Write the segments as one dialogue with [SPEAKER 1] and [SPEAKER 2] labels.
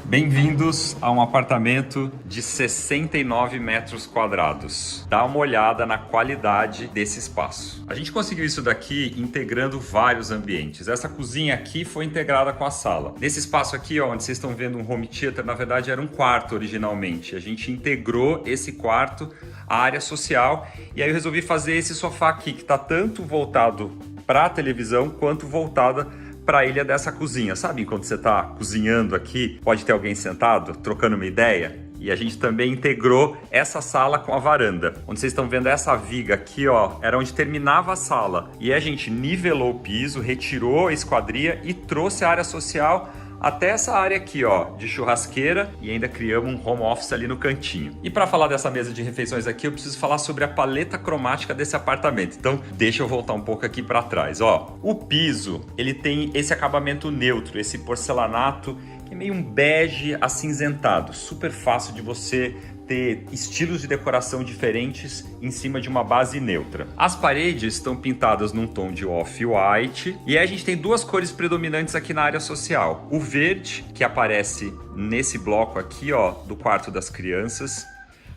[SPEAKER 1] Bem-vindos a um apartamento de 69 metros quadrados. Dá uma olhada na qualidade desse espaço. A gente conseguiu isso daqui integrando vários ambientes. Essa cozinha aqui foi integrada com a sala. Nesse espaço aqui, ó, onde vocês estão vendo um home theater, na verdade era um quarto originalmente. A gente integrou esse quarto à área social e aí eu resolvi fazer esse sofá aqui, que está tanto voltado para a televisão quanto voltada para a ilha dessa cozinha. Sabe quando você está cozinhando aqui, pode ter alguém sentado, trocando uma ideia? E a gente também integrou essa sala com a varanda. Onde vocês estão vendo essa viga aqui, ó, era onde terminava a sala. E a gente nivelou o piso, retirou a esquadria e trouxe a área social até essa área aqui, ó, de churrasqueira, e ainda criamos um home office ali no cantinho. E para falar dessa mesa de refeições aqui, eu preciso falar sobre a paleta cromática desse apartamento. Então, deixa eu voltar um pouco aqui para trás, ó. O piso, ele tem esse acabamento neutro, esse porcelanato, que é meio um bege acinzentado, super fácil de você ter estilos de decoração diferentes em cima de uma base neutra. As paredes estão pintadas num tom de off-white e aí a gente tem duas cores predominantes aqui na área social. O verde, que aparece nesse bloco aqui, ó, do quarto das crianças,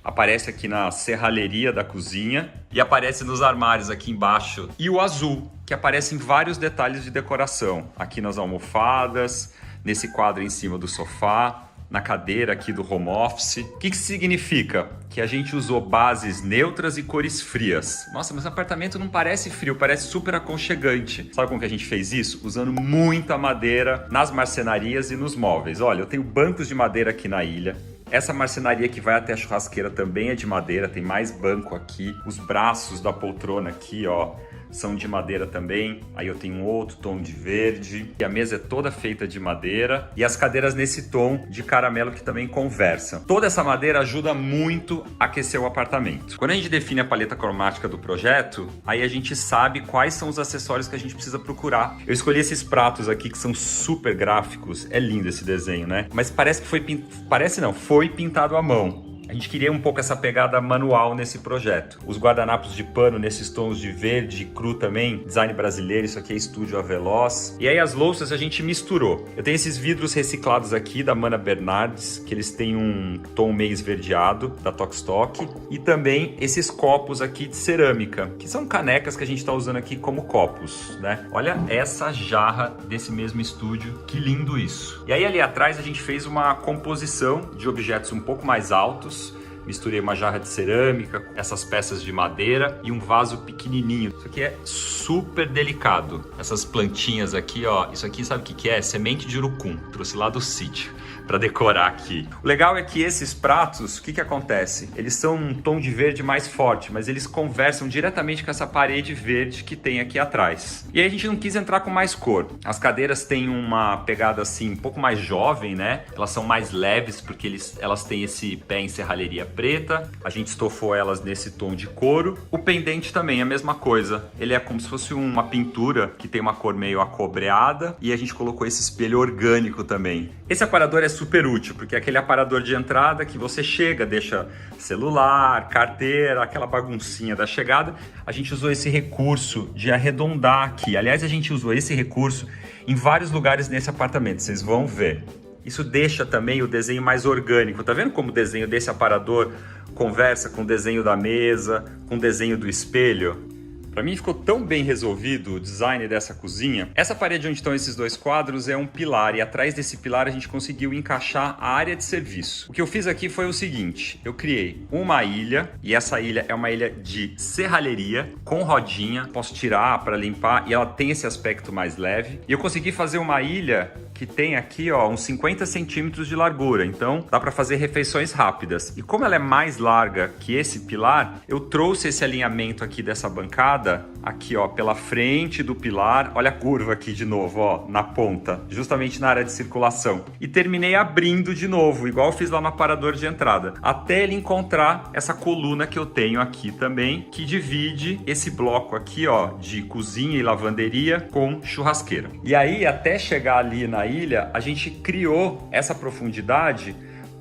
[SPEAKER 1] aparece aqui na serralheria da cozinha e aparece nos armários aqui embaixo. E o azul, que aparece em vários detalhes de decoração, aqui nas almofadas, nesse quadro em cima do sofá, na cadeira aqui do home office. O que isso significa? Que a gente usou bases neutras e cores frias. Nossa, mas o apartamento não parece frio, parece super aconchegante. Sabe como que a gente fez isso? Usando muita madeira nas marcenarias e nos móveis. Olha, eu tenho bancos de madeira aqui na ilha. Essa marcenaria que vai até a churrasqueira também é de madeira, tem mais banco aqui. Os braços da poltrona aqui, ó, são de madeira também. Aí eu tenho um outro tom de verde. E a mesa é toda feita de madeira. E as cadeiras nesse tom de caramelo que também conversam. Toda essa madeira ajuda muito a aquecer o apartamento. Quando a gente define a paleta cromática do projeto, aí a gente sabe quais são os acessórios que a gente precisa procurar. Eu escolhi esses pratos aqui que são super gráficos. É lindo esse desenho, né? Mas parece que foi pintado à mão. A gente queria um pouco essa pegada manual nesse projeto. Os guardanapos de pano nesses tons de verde cru também, design brasileiro, isso aqui é estúdio Aveloz. E aí as louças a gente misturou. Eu tenho esses vidros reciclados aqui da Mana Bernardes, que eles têm um tom meio esverdeado, da Tokstok. E também esses copos aqui de cerâmica, que são canecas que a gente está usando aqui como copos, né? Olha essa jarra desse mesmo estúdio, que lindo isso. E aí ali atrás a gente fez uma composição de objetos um pouco mais altos. Misturei uma jarra de cerâmica, essas peças de madeira e um vaso pequenininho. Isso aqui é super delicado. Essas plantinhas aqui, ó, isso aqui sabe o que é? Semente de urucum. Trouxe lá do sítio para decorar aqui. O legal é que esses pratos, o que acontece? Eles são um tom de verde mais forte, mas eles conversam diretamente com essa parede verde que tem aqui atrás. E aí a gente não quis entrar com mais cor. As cadeiras têm uma pegada assim um pouco mais jovem, né? Elas são mais leves porque elas têm esse pé em serralheria preta. A gente estofou elas nesse tom de couro. O pendente também é a mesma coisa. Ele é como se fosse uma pintura que tem uma cor meio acobreada e a gente colocou esse espelho orgânico também. Esse aparador é super útil, porque é aquele aparador de entrada que você chega, deixa celular, carteira, aquela baguncinha da chegada. A gente usou esse recurso de arredondar aqui. Aliás, a gente usou esse recurso em vários lugares nesse apartamento, vocês vão ver. Isso deixa também o desenho mais orgânico. Tá vendo como o desenho desse aparador conversa com o desenho da mesa, com o desenho do espelho? Para mim ficou tão bem resolvido o design dessa cozinha. Essa parede onde estão esses dois quadros é um pilar e atrás desse pilar a gente conseguiu encaixar a área de serviço. O que eu fiz aqui foi o seguinte, eu criei uma ilha e essa ilha é uma ilha de serralheria com rodinha, posso tirar para limpar e ela tem esse aspecto mais leve. E eu consegui fazer uma ilha que tem aqui, ó, uns 50 centímetros de largura, então dá para fazer refeições rápidas. E como ela é mais larga que esse pilar, eu trouxe esse alinhamento aqui dessa bancada, aqui ó, pela frente do pilar, olha a curva aqui de novo, ó, na ponta, justamente na área de circulação. E terminei abrindo de novo, igual eu fiz lá no aparador de entrada, até ele encontrar essa coluna que eu tenho aqui também, que divide esse bloco aqui, ó, de cozinha e lavanderia com churrasqueira. E aí, até chegar ali na ilha, a gente criou essa profundidade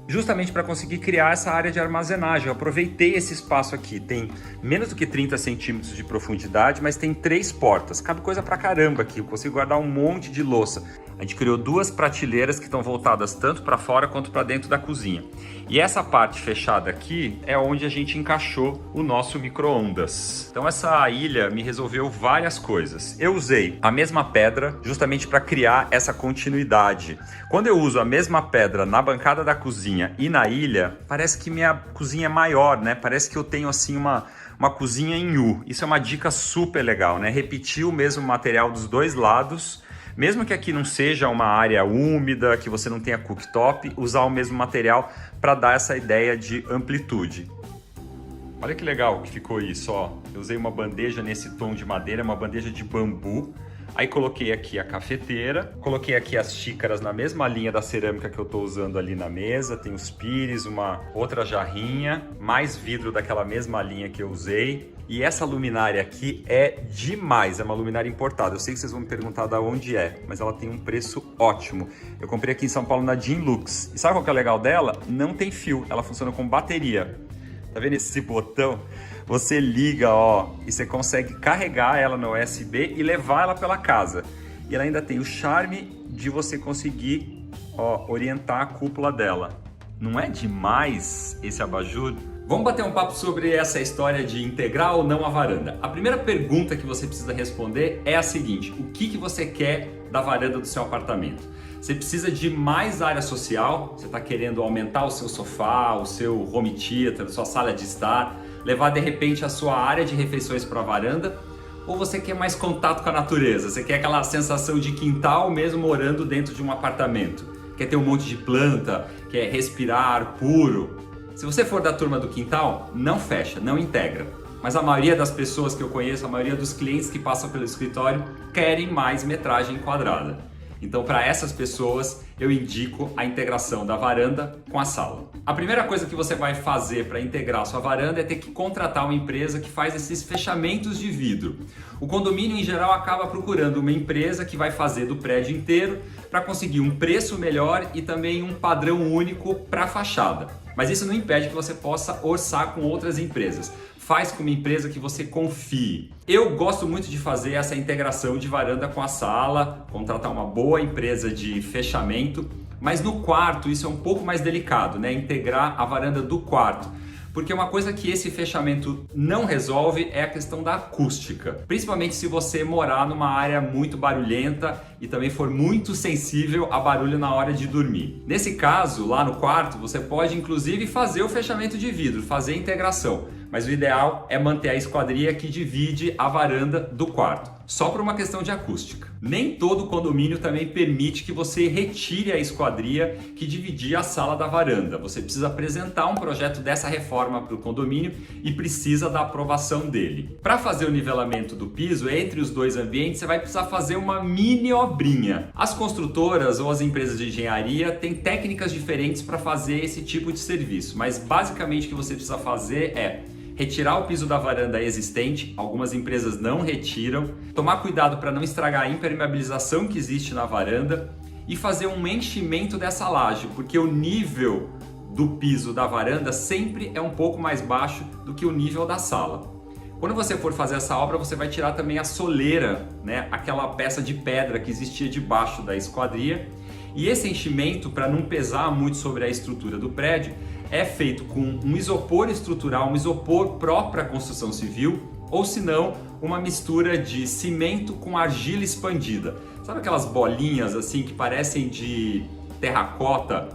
[SPEAKER 1] justamente para conseguir criar essa área de armazenagem. Eu aproveitei esse espaço aqui, tem menos do que 30 centímetros de profundidade, mas tem 3 portas, cabe coisa pra caramba aqui, eu consigo guardar um monte de louça. A gente criou duas prateleiras que estão voltadas tanto para fora quanto para dentro da cozinha. E essa parte fechada aqui é onde a gente encaixou o nosso micro-ondas. Então essa ilha me resolveu várias coisas. Eu usei a mesma pedra justamente para criar essa continuidade. Quando eu uso a mesma pedra na bancada da cozinha e na ilha, parece que minha cozinha é maior, né? Parece que eu tenho assim uma cozinha em U. Isso é uma dica super legal, né? Repetir o mesmo material dos dois lados. Mesmo que aqui não seja uma área úmida, que você não tenha cooktop, usar o mesmo material para dar essa ideia de amplitude. Olha que legal que ficou isso, ó. Eu usei uma bandeja nesse tom de madeira, uma bandeja de bambu. Aí coloquei aqui a cafeteira, coloquei aqui as xícaras na mesma linha da cerâmica que eu estou usando ali na mesa. Tem os pires, uma outra jarrinha, mais vidro daquela mesma linha que eu usei. E essa luminária aqui é demais, é uma luminária importada. Eu sei que vocês vão me perguntar de onde é, mas ela tem um preço ótimo. Eu comprei aqui em São Paulo na Dinlux. E sabe qual que é o legal dela? Não tem fio, ela funciona com bateria. Tá vendo esse botão? Você liga, ó, e você consegue carregar ela no USB e levar ela pela casa. E ela ainda tem o charme de você conseguir, ó, orientar a cúpula dela. Não é demais esse abajur? Vamos bater um papo sobre essa história de integrar ou não a varanda. A primeira pergunta que você precisa responder é a seguinte: o que você quer da varanda do seu apartamento? Você precisa de mais área social? Você está querendo aumentar o seu sofá, o seu home theater, a sua sala de estar, levar de repente a sua área de refeições para a varanda? Ou você quer mais contato com a natureza? Você quer aquela sensação de quintal mesmo morando dentro de um apartamento? Quer ter um monte de planta? Quer respirar ar puro? Se você for da turma do quintal, não fecha, não integra. Mas a maioria das pessoas que eu conheço, a maioria dos clientes que passam pelo escritório, querem mais metragem quadrada. Então, para essas pessoas, eu indico a integração da varanda com a sala. A primeira coisa que você vai fazer para integrar a sua varanda é ter que contratar uma empresa que faz esses fechamentos de vidro. O condomínio, em geral, acaba procurando uma empresa que vai fazer do prédio inteiro para conseguir um preço melhor e também um padrão único para a fachada. Mas isso não impede que você possa orçar com outras empresas. Faz com uma empresa que você confie. Eu gosto muito de fazer essa integração de varanda com a sala, contratar uma boa empresa de fechamento, mas no quarto isso é um pouco mais delicado, né? Integrar a varanda do quarto. Porque uma coisa que esse fechamento não resolve é a questão da acústica. Principalmente se você morar numa área muito barulhenta e também for muito sensível a barulho na hora de dormir. Nesse caso, lá no quarto, você pode inclusive fazer o fechamento de vidro, fazer a integração. Mas o ideal é manter a esquadria que divide a varanda do quarto, só por uma questão de acústica. Nem todo condomínio também permite que você retire a esquadria que dividia a sala da varanda. Você precisa apresentar um projeto dessa reforma para o condomínio e precisa da aprovação dele. Para fazer o nivelamento do piso entre os dois ambientes, você vai precisar fazer uma mini obrinha. As construtoras ou as empresas de engenharia têm técnicas diferentes para fazer esse tipo de serviço, mas basicamente o que você precisa fazer é retirar o piso da varanda existente, algumas empresas não retiram, tomar cuidado para não estragar a impermeabilização que existe na varanda e fazer um enchimento dessa laje, porque o nível do piso da varanda sempre é um pouco mais baixo do que o nível da sala. Quando você for fazer essa obra, você vai tirar também a soleira, né? Aquela peça de pedra que existia debaixo da esquadria. E esse enchimento, para não pesar muito sobre a estrutura do prédio, é feito com um isopor estrutural, um isopor próprio para construção civil, ou se não, uma mistura de cimento com argila expandida. Sabe aquelas bolinhas assim que parecem de terracota,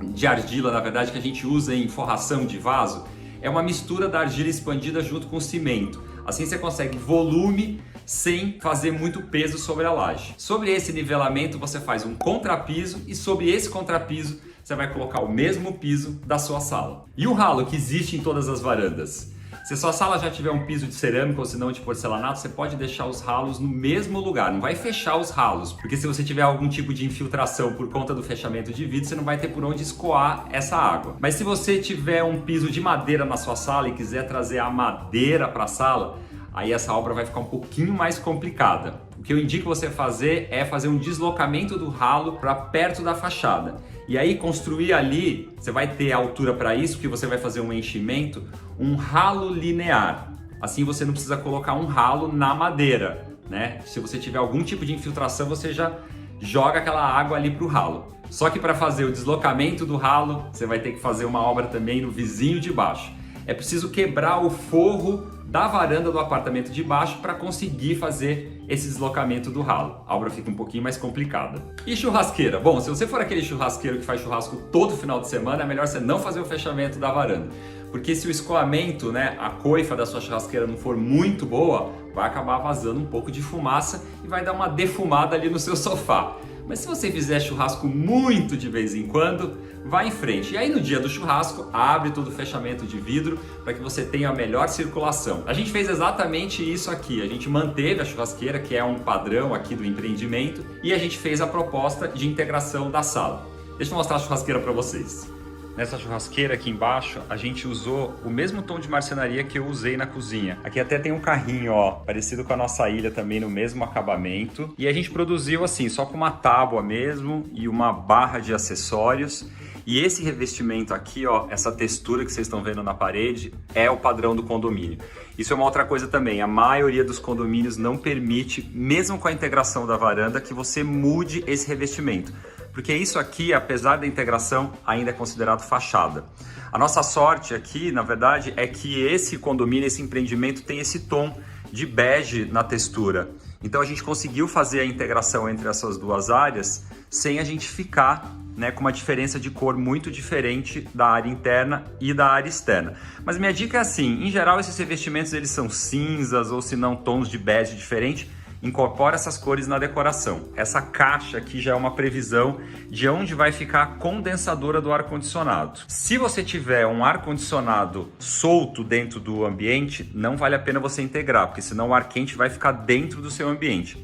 [SPEAKER 1] de argila, na verdade, que a gente usa em forração de vaso? É uma mistura da argila expandida junto com o cimento. Assim você consegue volume sem fazer muito peso sobre a laje. Sobre esse nivelamento você faz um contrapiso e sobre esse contrapiso você vai colocar o mesmo piso da sua sala. E o ralo que existe em todas as varandas? Se a sua sala já tiver um piso de cerâmica ou se não de porcelanato, você pode deixar os ralos no mesmo lugar, não vai fechar os ralos, porque se você tiver algum tipo de infiltração por conta do fechamento de vidro, você não vai ter por onde escoar essa água. Mas se você tiver um piso de madeira na sua sala e quiser trazer a madeira para a sala, aí essa obra vai ficar um pouquinho mais complicada. O que eu indico você fazer é fazer um deslocamento do ralo para perto da fachada. E aí construir ali, você vai ter altura para isso, porque você vai fazer um enchimento, um ralo linear. Assim você não precisa colocar um ralo na madeira, né? Se você tiver algum tipo de infiltração, você já joga aquela água ali para o ralo. Só que para fazer o deslocamento do ralo, você vai ter que fazer uma obra também no vizinho de baixo. É preciso quebrar o forro da varanda do apartamento de baixo para conseguir fazer esse deslocamento do ralo. A obra fica um pouquinho mais complicada. E churrasqueira? Bom, se você for aquele churrasqueiro que faz churrasco todo final de semana, é melhor você não fazer o fechamento da varanda. Porque se o escoamento, né, a coifa da sua churrasqueira não for muito boa, vai acabar vazando um pouco de fumaça e vai dar uma defumada ali no seu sofá. Mas se você fizer churrasco muito de vez em quando, vá em frente. E aí no dia do churrasco, abre todo o fechamento de vidro para que você tenha a melhor circulação. A gente fez exatamente isso aqui. A gente manteve a churrasqueira, que é um padrão aqui do empreendimento, e a gente fez a proposta de integração da sala. Deixa eu mostrar a churrasqueira para vocês. Nessa churrasqueira aqui embaixo, a gente usou o mesmo tom de marcenaria que eu usei na cozinha. Aqui até tem um carrinho, ó, parecido com a nossa ilha também, no mesmo acabamento. E a gente produziu assim, só com uma tábua mesmo e uma barra de acessórios. E esse revestimento aqui, ó, essa textura que vocês estão vendo na parede, é o padrão do condomínio. Isso é uma outra coisa também, a maioria dos condomínios não permite, mesmo com a integração da varanda, que você mude esse revestimento. Porque isso aqui, apesar da integração, ainda é considerado fachada. A nossa sorte aqui, na verdade, é que esse condomínio, esse empreendimento tem esse tom de bege na textura. Então a gente conseguiu fazer a integração entre essas duas áreas sem a gente ficar, né, com uma diferença de cor muito diferente da área interna e da área externa. Mas minha dica é assim, em geral esses revestimentos eles são cinzas ou se não tons de bege diferente. Incorpora essas cores na decoração. Essa caixa aqui já é uma previsão de onde vai ficar a condensadora do ar-condicionado. Se você tiver um ar-condicionado solto dentro do ambiente, não vale a pena você integrar, porque senão o ar quente vai ficar dentro do seu ambiente.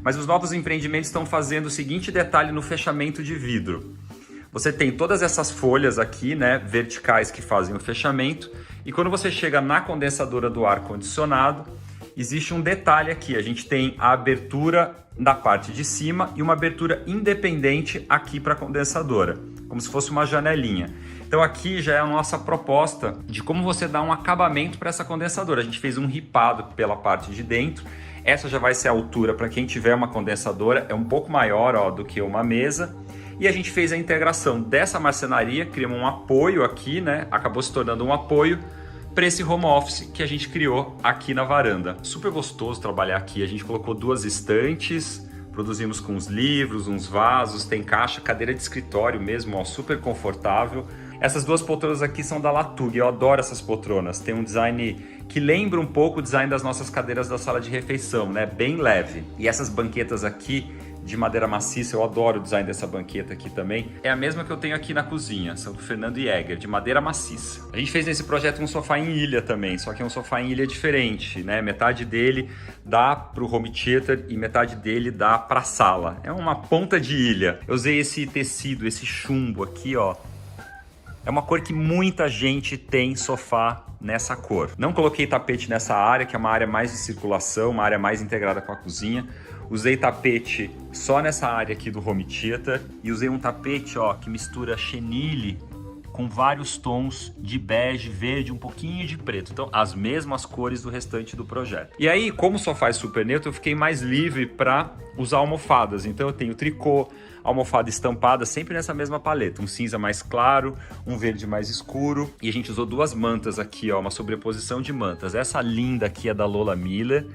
[SPEAKER 1] Mas os novos empreendimentos estão fazendo o seguinte detalhe no fechamento de vidro. Você tem todas essas folhas aqui, né, verticais que fazem o fechamento, e quando você chega na condensadora do ar-condicionado, existe um detalhe aqui, a gente tem a abertura da parte de cima e uma abertura independente aqui para a condensadora, como se fosse uma janelinha. Então aqui já é a nossa proposta de como você dá um acabamento para essa condensadora. A gente fez um ripado pela parte de dentro, essa já vai ser a altura para quem tiver uma condensadora, é um pouco maior, ó, do que uma mesa. E a gente fez a integração dessa marcenaria, criamos um apoio aqui, né? Acabou se tornando um apoio para esse home office que a gente criou aqui na varanda. Super gostoso trabalhar aqui, a gente colocou duas estantes, produzimos com uns livros, uns vasos, tem caixa, cadeira de escritório mesmo, ó, super confortável. Essas duas poltronas aqui são da Latug, eu adoro essas poltronas, tem um design que lembra um pouco o design das nossas cadeiras da sala de refeição, né? Bem leve. E essas banquetas aqui de madeira maciça, eu adoro o design dessa banqueta aqui também. É a mesma que eu tenho aqui na cozinha, são do Fernando Jäger, de madeira maciça. A gente fez nesse projeto um sofá em ilha também, só que é um sofá em ilha diferente, né? Metade dele dá para o home theater e metade dele dá para a sala. É uma ponta de ilha. Eu usei esse tecido, esse chumbo aqui, ó. É uma cor que muita gente tem sofá nessa cor. Não coloquei tapete nessa área, que é uma área mais de circulação, uma área mais integrada com a cozinha. Usei tapete só nessa área aqui do home theater e usei um tapete, ó, que mistura chenille com vários tons de bege, verde, um pouquinho de preto. Então, as mesmas cores do restante do projeto. E aí, como o sofá é super neutro, eu fiquei mais livre para usar almofadas. Então, eu tenho tricô, almofada estampada, sempre nessa mesma paleta. Um cinza mais claro, um verde mais escuro. E a gente usou duas mantas aqui, ó, uma sobreposição de mantas. Essa linda aqui é da Lola Miller,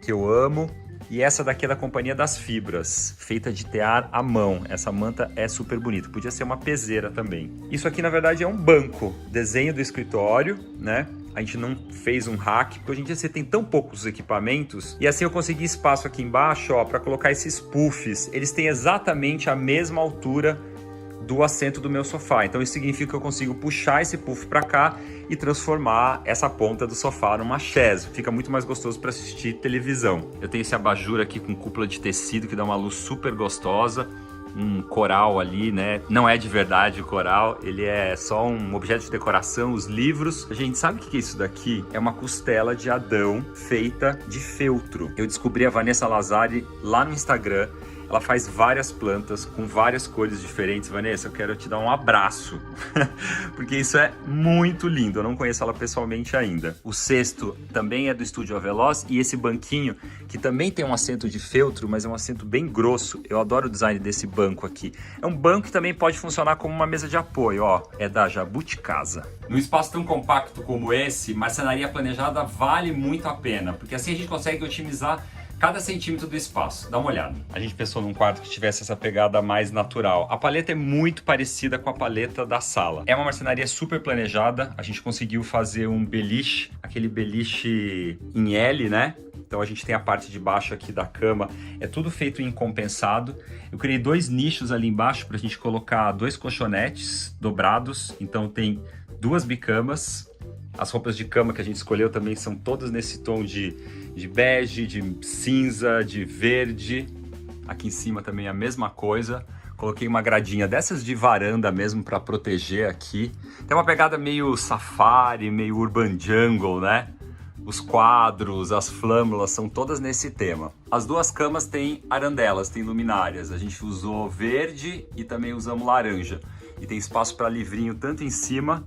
[SPEAKER 1] que eu amo. E essa daqui é da Companhia das Fibras, feita de tear à mão. Essa manta é super bonita, podia ser uma peseira também. Isso aqui, na verdade, é um banco, desenho do escritório, né? A gente não fez um rack, porque hoje em dia você tem tão poucos equipamentos. E assim eu consegui espaço aqui embaixo, ó, para colocar esses puffs. Eles têm exatamente a mesma altura do assento do meu sofá. Então isso significa que eu consigo puxar esse puff para cá e transformar essa ponta do sofá numa chaise. Fica muito mais gostoso para assistir televisão. Eu tenho esse abajur aqui com cúpula de tecido que dá uma luz super gostosa. um coral ali, né? Não é de verdade o coral, ele é só um objeto de decoração, os livros. Gente, sabe o que é isso daqui? É uma costela de Adão feita de feltro. Eu descobri a Vanessa Lazari lá no Instagram. Ela faz várias plantas com várias cores diferentes. Vanessa, eu quero te dar um abraço, porque isso é muito lindo. Eu não conheço ela pessoalmente ainda. O cesto também é do Estúdio Aveloz e esse banquinho, que também tem um assento de feltro, mas é um assento bem grosso. Eu adoro o design desse banco aqui. É um banco que também pode funcionar como uma mesa de apoio, ó. É da Jabuticasa. Num espaço tão compacto como esse, marcenaria planejada vale muito a pena, porque assim a gente consegue otimizar cada centímetro do espaço. Dá uma olhada. A gente pensou num quarto que tivesse essa pegada mais natural. A paleta é muito parecida com a paleta da sala. É uma marcenaria super planejada. A gente conseguiu fazer um beliche, aquele beliche em L, né? Então a gente tem a parte de baixo aqui da cama. É tudo feito em compensado. Eu criei 2 nichos ali embaixo para a gente colocar 2 colchonetes dobrados. Então tem 2 bicamas. As roupas de cama que a gente escolheu também são todas nesse tom de bege, de cinza, de verde. Aqui em cima também a mesma coisa. Coloquei uma gradinha dessas de varanda mesmo para proteger aqui. Tem uma pegada meio safari, meio urban jungle, né? Os quadros, as flâmulas são todas nesse tema. As 2 camas têm arandelas, têm luminárias. A gente usou verde e também usamos laranja. E tem espaço para livrinho tanto em cima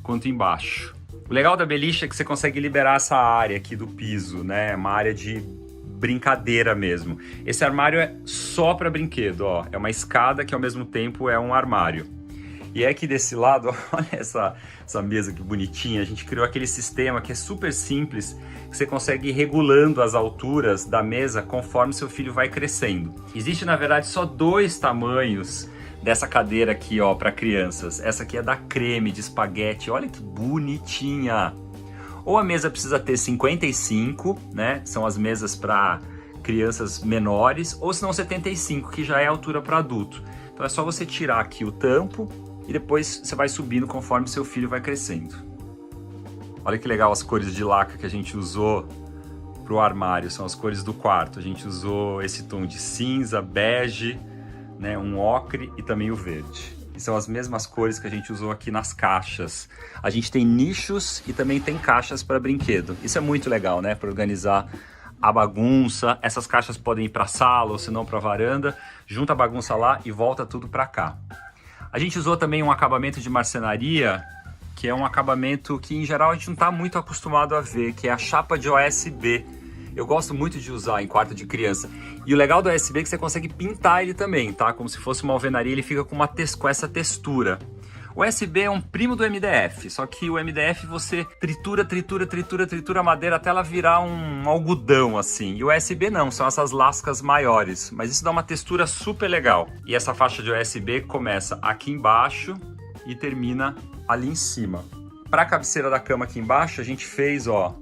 [SPEAKER 1] quanto embaixo. O legal da beliche é que você consegue liberar essa área aqui do piso, né? Uma área de brincadeira mesmo. Esse armário é só para brinquedo, ó. É uma escada que ao mesmo tempo é um armário. E é aqui desse lado, olha essa mesa que bonitinha. A gente criou aquele sistema que é super simples, que você consegue ir regulando as alturas da mesa conforme seu filho vai crescendo. Existe, na verdade, só 2 tamanhos dessa cadeira aqui, ó, para crianças. Essa aqui é da Creme, de espaguete. Olha que bonitinha. Ou a mesa precisa ter 55, né? São as mesas para crianças menores, ou se não 75, que já é a altura para adulto. Então é só você tirar aqui o tampo e depois você vai subindo conforme seu filho vai crescendo. Olha que legal as cores de laca que a gente usou para o armário. São as cores do quarto. A gente usou esse tom de cinza, bege, né, um ocre e também o verde. E são as mesmas cores que a gente usou aqui nas caixas. A gente tem nichos e também tem caixas para brinquedo. Isso é muito legal, né, para organizar a bagunça. Essas caixas podem ir para a sala ou se não para a varanda. Junta a bagunça lá e volta tudo para cá. A gente usou também um acabamento de marcenaria, que é um acabamento que em geral a gente não está muito acostumado a ver, que é a chapa de OSB. Eu gosto muito de usar em quarto de criança. E o legal do OSB é que você consegue pintar ele também, tá? Como se fosse uma alvenaria, ele fica com essa textura. O USB é um primo do MDF, só que o MDF você tritura a madeira até ela virar um algodão assim. E o USB não, são essas lascas maiores, mas isso dá uma textura super legal. E essa faixa de USB começa aqui embaixo e termina ali em cima. Para a cabeceira da cama aqui embaixo, a gente fez, ó,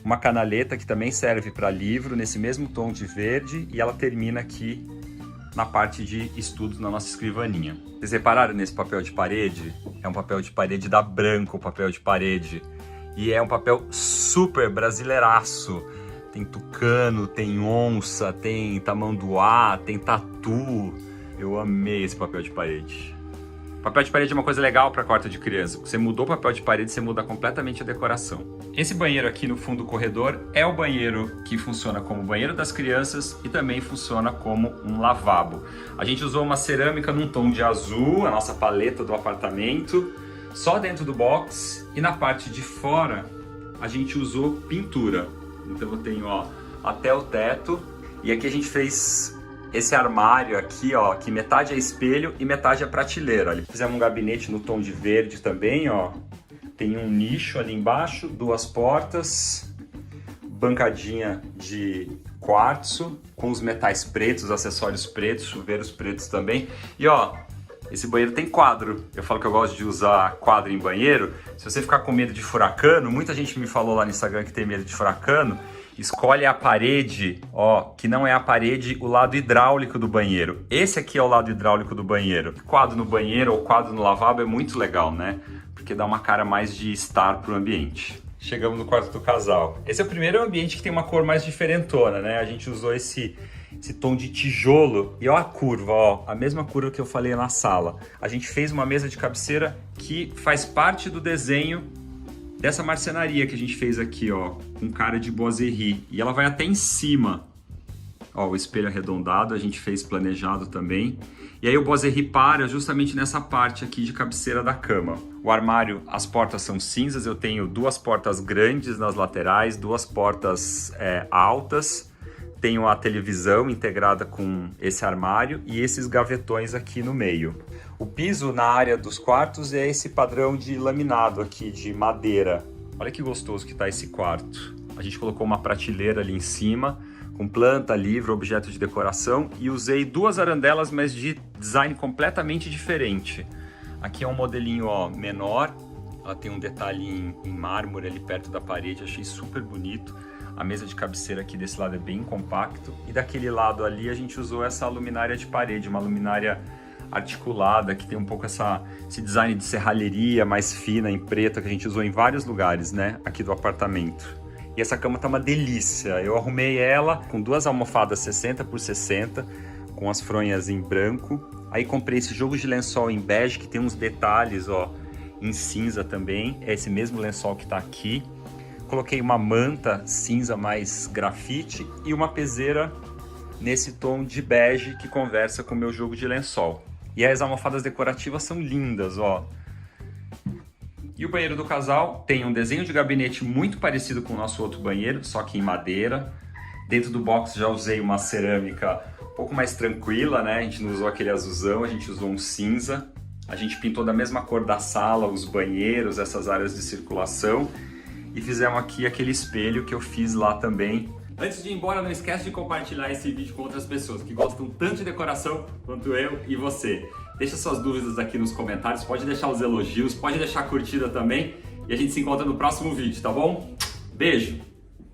[SPEAKER 1] uma canaleta que também serve para livro, nesse mesmo tom de verde, e ela termina aqui na parte de estudos na nossa escrivaninha. Vocês repararam nesse papel de parede? É um papel de parede da Branco, o papel de parede. E é um papel super brasileiraço. Tem tucano, tem onça, tem tamanduá, tem tatu. Eu amei esse papel de parede. Papel de parede é uma coisa legal para quarto de criança. Você mudou o papel de parede, você muda completamente a decoração. Esse banheiro aqui no fundo do corredor é o banheiro que funciona como banheiro das crianças e também funciona como um lavabo. A gente usou uma cerâmica num tom de azul, a nossa paleta do apartamento, só dentro do box, e na parte de fora a gente usou pintura. Então eu tenho, ó, até o teto, e aqui a gente fez esse armário aqui, ó, que metade é espelho e metade é prateleira. Olha. Fizemos um gabinete no tom de verde também, ó. Tem um nicho ali embaixo, 2 portas, bancadinha de quartzo, com os metais pretos, acessórios pretos, chuveiros pretos também. E ó, esse banheiro tem quadro. Eu falo que eu gosto de usar quadro em banheiro. Se você ficar com medo de furacano, muita gente me falou lá no Instagram que tem medo de furacano, escolhe a parede, ó, que não é a parede, o lado hidráulico do banheiro. Esse aqui é o lado hidráulico do banheiro. Quadro no banheiro ou quadro no lavabo é muito legal, né? Porque dá uma cara mais de estar pro ambiente. Chegamos no quarto do casal. Esse é o primeiro ambiente que tem uma cor mais diferentona, né? A gente usou esse esse tom de tijolo. E ó a curva, ó, a mesma curva que eu falei na sala. A gente fez uma mesa de cabeceira que faz parte do desenho dessa marcenaria que a gente fez aqui, ó, com cara de boiserie. E ela vai até em cima. Ó, o espelho arredondado a gente fez planejado também. E aí o boiserie para justamente nessa parte aqui de cabeceira da cama. O armário, as portas são cinzas, eu tenho duas portas grandes nas laterais, duas portas altas. Tenho a televisão integrada com esse armário e esses gavetões aqui no meio. O piso na área dos quartos é esse padrão de laminado aqui, de madeira. Olha que gostoso que tá esse quarto. A gente colocou uma prateleira ali em cima, com planta, livro, objeto de decoração, e usei duas arandelas, mas de design completamente diferente. Aqui é um modelinho, ó, menor, ela tem um detalhe em mármore ali perto da parede, achei super bonito. A mesa de cabeceira aqui desse lado é bem compacto, e daquele lado ali a gente usou essa luminária de parede, uma luminária articulada, que tem um pouco esse design de serralheria mais fina, em preto, que a gente usou em vários lugares, né, aqui do apartamento. E essa cama tá uma delícia. Eu arrumei ela com duas almofadas 60 por 60, com as fronhas em branco. Aí comprei esse jogo de lençol em bege, que tem uns detalhes, ó, em cinza também. É esse mesmo lençol que tá aqui. Coloquei uma manta cinza mais grafite e uma peseira nesse tom de bege que conversa com o meu jogo de lençol. E as almofadas decorativas são lindas, ó. E o banheiro do casal tem um desenho de gabinete muito parecido com o nosso outro banheiro, só que em madeira. Dentro do box já usei uma cerâmica um pouco mais tranquila, né? A gente não usou aquele azulzão, a gente usou um cinza. A gente pintou da mesma cor da sala, os banheiros, essas áreas de circulação. E fizemos aqui aquele espelho que eu fiz lá também. Antes de ir embora, não esquece de compartilhar esse vídeo com outras pessoas que gostam tanto de decoração quanto eu e você. Deixa suas dúvidas aqui nos comentários, pode deixar os elogios, pode deixar a curtida também. E a gente se encontra no próximo vídeo, tá bom? Beijo!